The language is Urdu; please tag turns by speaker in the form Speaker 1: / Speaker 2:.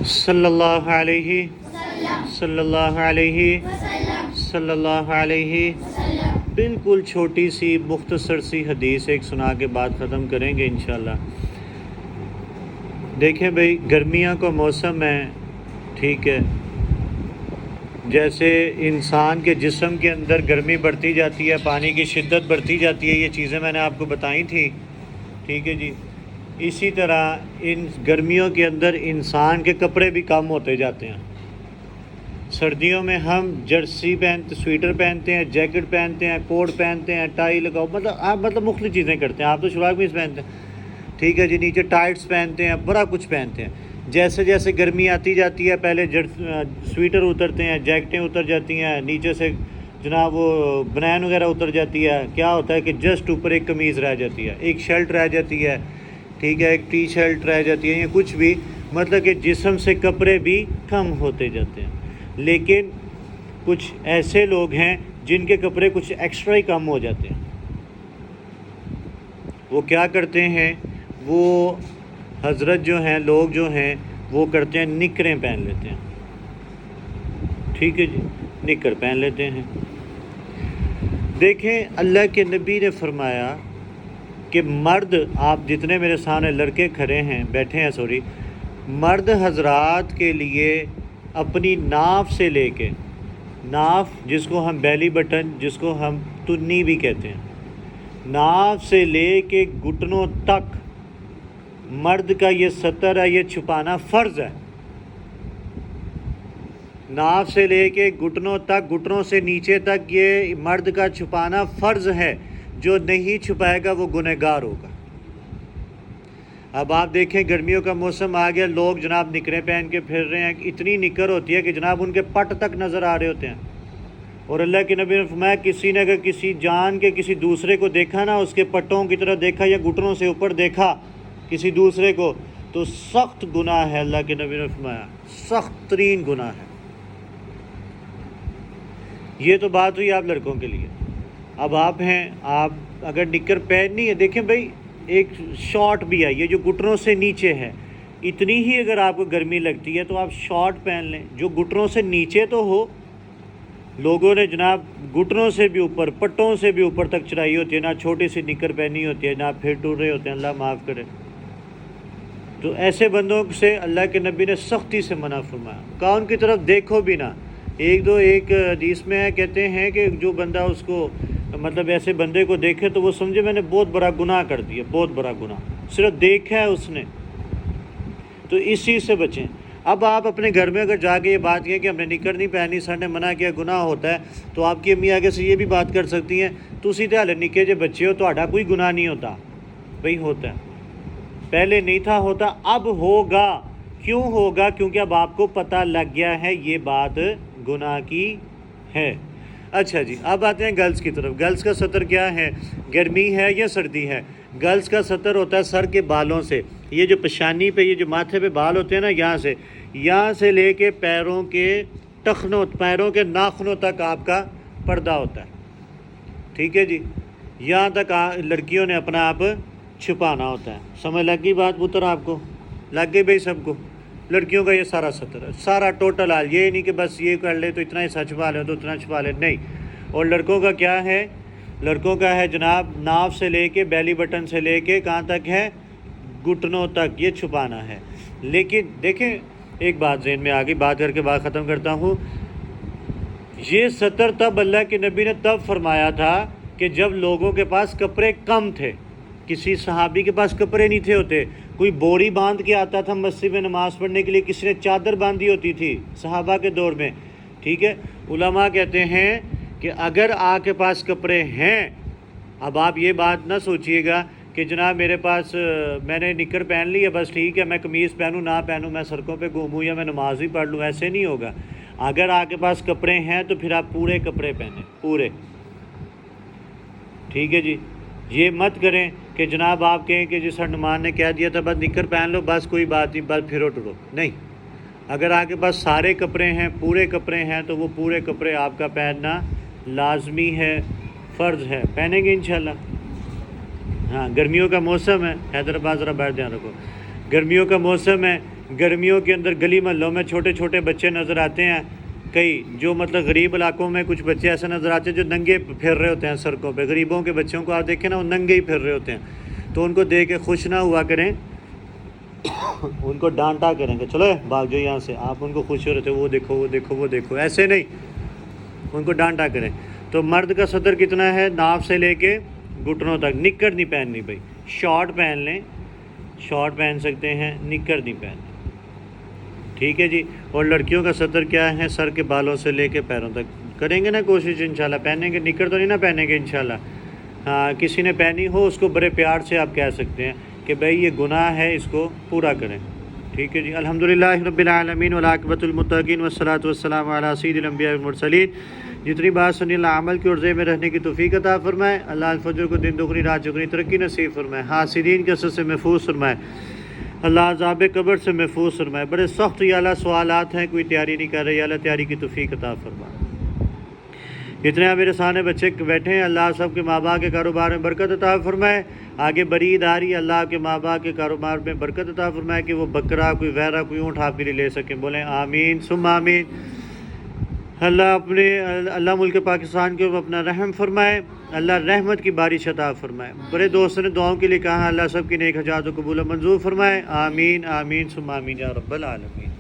Speaker 1: صلی اللہ علیہ صلی اللہ علیہ صلی اللہ علیہ. بالکل چھوٹی سی مختصر سی حدیث ایک سنا کے بعد ختم کریں گے انشاءاللہ. دیکھیں بھئی، گرمیاں کا موسم ہے، ٹھیک ہے. جیسے انسان کے جسم کے اندر گرمی بڑھتی جاتی ہے، پانی کی شدت بڑھتی جاتی ہے، یہ چیزیں میں نے آپ کو بتائی تھی، ٹھیک ہے جی. اسی طرح ان گرمیوں کے اندر انسان کے کپڑے بھی کم ہوتے جاتے ہیں. سردیوں میں ہم جرسی پہنتے، سویٹر پہنتے ہیں، جیکٹ پہنتے ہیں، کوٹ پہنتے ہیں، ٹائی لگاؤ، مطلب مختلف چیزیں کرتے ہیں. آپ تو شلوار قمیص پہنتے ہیں، ٹھیک ہے جی. نیچے ٹائٹس پہنتے ہیں، بڑا کچھ پہنتے ہیں. جیسے جیسے گرمی آتی جاتی ہے، پہلے سویٹر اترتے ہیں، جیکٹیں اتر جاتی ہیں، نیچے سے جناب وہ بنین وغیرہ اتر جاتی ہے. کیا ہوتا ہے کہ جسٹ اوپر ایک قمیض رہ جاتی ہے، ایک شرٹ رہ جاتی ہے، ٹھیک ہے، ایک ٹی شرٹ رہ جاتی ہے، یا کچھ بھی. مطلب کہ جسم سے کپڑے بھی کم ہوتے جاتے ہیں. لیکن کچھ ایسے لوگ ہیں جن کے کپڑے کچھ ایکسٹرا ہی کم ہو جاتے ہیں. وہ کیا کرتے ہیں، وہ حضرت جو ہیں، لوگ جو ہیں، وہ کرتے ہیں نکریں پہن لیتے ہیں، ٹھیک ہے جی. نکر پہن لیتے ہیں. دیکھیں، اللہ کے نبی نے فرمایا کہ مرد، آپ جتنے میرے سامنے لڑکے کھڑے ہیں، بیٹھے ہیں، سوری، مرد حضرات کے لیے اپنی ناف سے لے کے، ناف جس کو ہم بیلی بٹن، جس کو ہم تنی بھی کہتے ہیں، ناف سے لے کے گھٹنوں تک مرد کا یہ ستر ہے، یہ چھپانا فرض ہے. ناف سے لے کے گھٹنوں تک، گھٹنوں سے نیچے تک یہ مرد کا چھپانا فرض ہے. جو نہیں چھپائے گا وہ گنہگار ہوگا. اب آپ دیکھیں، گرمیوں کا موسم آ گیا، لوگ جناب نکریں پہن کے پھر رہے ہیں. اتنی نکر ہوتی ہے کہ جناب ان کے پٹ تک نظر آ رہے ہوتے ہیں. اور اللہ کے نبی نے فرمایا، کسی نے اگر کسی جان کے کسی دوسرے کو دیکھا نا، اس کے پٹوں کی طرف دیکھا یا گھٹنوں سے اوپر دیکھا کسی دوسرے کو، تو سخت گناہ ہے. اللہ کے نبی نے فرمایا سخت ترین گناہ ہے. یہ تو بات ہوئی آپ لڑکوں کے لیے. اب آپ ہیں، آپ اگر نکر پہننی ہے، دیکھیں بھائی، ایک شارٹ بھی ہے، یہ جو گھٹنوں سے نیچے ہے، اتنی ہی اگر آپ کو گرمی لگتی ہے تو آپ شارٹ پہن لیں جو گھٹنوں سے نیچے تو ہو. لوگوں نے جناب گھٹنوں سے بھی اوپر، پٹوں سے بھی اوپر تک چڑھائی ہوتی ہے، نہ چھوٹی سی نکر پہنی ہوتی ہے، نہ پھر ٹور رہے ہوتے ہیں، اللہ معاف کرے. تو ایسے بندوں سے اللہ کے نبی نے سختی سے منع فرمایا، کہا ان کی طرف دیکھو بھی نہ. ایک حدیث میں ہے، کہتے ہیں کہ جو بندہ اس کو مطلب ایسے بندے کو دیکھے تو وہ سمجھے میں نے بہت بڑا گناہ کر دیا، بہت بڑا گناہ، صرف دیکھا ہے اس نے. تو اس چیز سے بچیں. اب آپ اپنے گھر میں اگر جا کے یہ بات کہیں کہ ہم نے نکر نہیں پہنی، سر نے منع کیا، گناہ ہوتا ہے، تو آپ کی امی آگے سے یہ بھی بات کر سکتی ہیں، تسی تے ہالے نکے جے بچے ہو، تہاڈا کوئی گناہ نہیں ہوتا. بھئی ہوتا ہے، پہلے نہیں تھا ہوتا، اب ہوگا. کیوں ہوگا؟ کیونکہ اب آپ کو پتہ لگ گیا ہے یہ بات گناہ کی ہے. اچھا جی، اب آتے ہیں گرلز کی طرف. گرلز کا ستر کیا ہے؟ گرمی ہے یا سردی ہے؟ گرلز کا ستر ہوتا ہے سر کے بالوں سے. یہ جو پیشانی پہ، یہ جو ماتھے پہ بال ہوتے ہیں نا، یہاں سے لے کے پیروں کے ٹخنوں، پیروں کے ناخنوں تک آپ کا پردہ ہوتا ہے، ٹھیک ہے جی. یہاں تک لڑکیوں نے اپنا آپ چھپانا ہوتا ہے. سمجھ لگ گئی بات پتر؟ آپ کو لگ گئی بھائی سب کو؟ لڑکیوں کا یہ سارا ستر ہے، سارا ٹوٹل حال. یہ نہیں کہ بس یہ کر لے تو اتنا حصہ چھپا لے تو اتنا چھپا لے، نہیں. اور لڑکوں کا کیا ہے؟ لڑکوں کا ہے جناب ناف سے لے کے بیلی بٹن سے لے کے کہاں تک ہے؟ گھٹنوں تک، یہ چھپانا ہے. لیکن دیکھیں، ایک بات ذہن میں آ گئی، بات کر کے بات ختم کرتا ہوں. یہ ستر تب اللہ کے نبی نے تب فرمایا تھا کہ جب لوگوں کے پاس کپڑے کم تھے. کسی صحابی کے پاس کپڑے نہیں تھے ہوتے، کوئی بوری باندھ کے آتا تھا مسجد میں نماز پڑھنے کے لیے، کسی نے چادر باندھی ہوتی تھی صحابہ کے دور میں، ٹھیک ہے. علماء کہتے ہیں کہ اگر آپ کے پاس کپڑے ہیں، اب آپ یہ بات نہ سوچئے گا کہ جناب میرے پاس، میں نے نکر پہن لی ہے بس ٹھیک ہے، میں قمیض پہنوں نہ پہنوں، میں سڑکوں پہ گھوموں یا میں نماز ہی پڑھ لوں، ایسے نہیں ہوگا. اگر آپ کے پاس کپڑے ہیں تو پھر آپ پورے کپڑے پہنیں، پورے، ٹھیک ہے جی. یہ مت کریں کہ جناب آپ کہیں کہ جس نمان نے کہہ دیا تھا بس نکر پہن لو بس کوئی بات نہیں، بس پھرو ٹرو، نہیں. اگر آپ کے پاس سارے کپڑے ہیں، پورے کپڑے ہیں، تو وہ پورے کپڑے آپ کا پہننا لازمی ہے، فرض ہے. پہنیں گے انشاءاللہ. ہاں، گرمیوں کا موسم ہے، حیدرآباد ذرا باہر دھیان رکھو. گرمیوں کا موسم ہے، گرمیوں کے اندر گلی محلوں میں چھوٹے چھوٹے بچے نظر آتے ہیں، کئی جو مطلب غریب علاقوں میں کچھ بچے ایسے نظر آتے ہیں جو ننگے پھر رہے ہوتے ہیں سڑکوں پہ. غریبوں کے بچوں کو آپ دیکھیں نا، وہ ننگے ہی پھر رہے ہوتے ہیں، تو ان کو دیکھ کے خوش نہ ہوا کریں، ان کو ڈانٹا کریں کہ چلو بھاگ جاؤ یہاں سے. آپ ان کو خوش ہو رہے تھے، وہ دیکھو وہ دیکھو وہ دیکھو، ایسے نہیں، ان کو ڈانٹا کریں. تو مرد کا صدر کتنا ہے؟ ناف سے لے کے گھٹنوں تک. نکر نہیں پہننی بھائی، شارٹ پہن لیں، شارٹ پہن سکتے ہیں، نکر نہیں پہننی، ٹھیک ہے جی. اور لڑکیوں کا صدر کیا ہے؟ سر کے بالوں سے لے کے پیروں تک. کریں گے نا کوشش انشاءاللہ، پہنیں گے. نکر تو نہیں نا پہنیں گے انشاءاللہ. ہاں، کسی نے پہنی ہو اس کو بڑے پیار سے آپ کہہ سکتے ہیں کہ بھائی یہ گناہ ہے، اس کو پورا کریں، ٹھیک ہے جی. الحمدللہ رب العالمین والعاقبۃ للمتقین والصلاۃ والسلام علی سید الانبیاء والمرسلین. جتنی بات سنی اللہ عمل کی اور ذہن میں رہنے کی توفیق عطا فرمائے. اللہ الفجر کو دن دگنی رات چگنی ترقی نصیب فرمائے. حاسدین کے اثر سے محفوظ فرمائے. اللہ عذاب قبر سے محفوظ فرمائے. بڑے سخت یا اللہ سوالات ہیں، کوئی تیاری نہیں کر رہے، یا اللہ تیاری کی توفیق عطا فرمائے. جتنے آپ میرے سامنے بچے بیٹھے ہیں، اللہ سب کے ماں باپ کے کاروبار میں برکت عطا فرمائے. آگے بڑی عید آ رہی ہے، اللہ کے ماں باپ کے کاروبار میں برکت عطا فرمائے کہ وہ بکرا، کوئی ویرا، کوئی اونٹ آپ کے لیے لے سکیں. بولیں آمین ثم آمین. اللہ ملک پاکستان کے اوپر اپنا رحم فرمائے، اللہ رحمت کی بارش عطا فرمائے. بڑے دوستوں نے دعاؤں کے لیے کہا، اللہ سب کی نیک حاجات و قبول و منظور فرمائے. آمین آمین ثم آمین یا رب العالمین.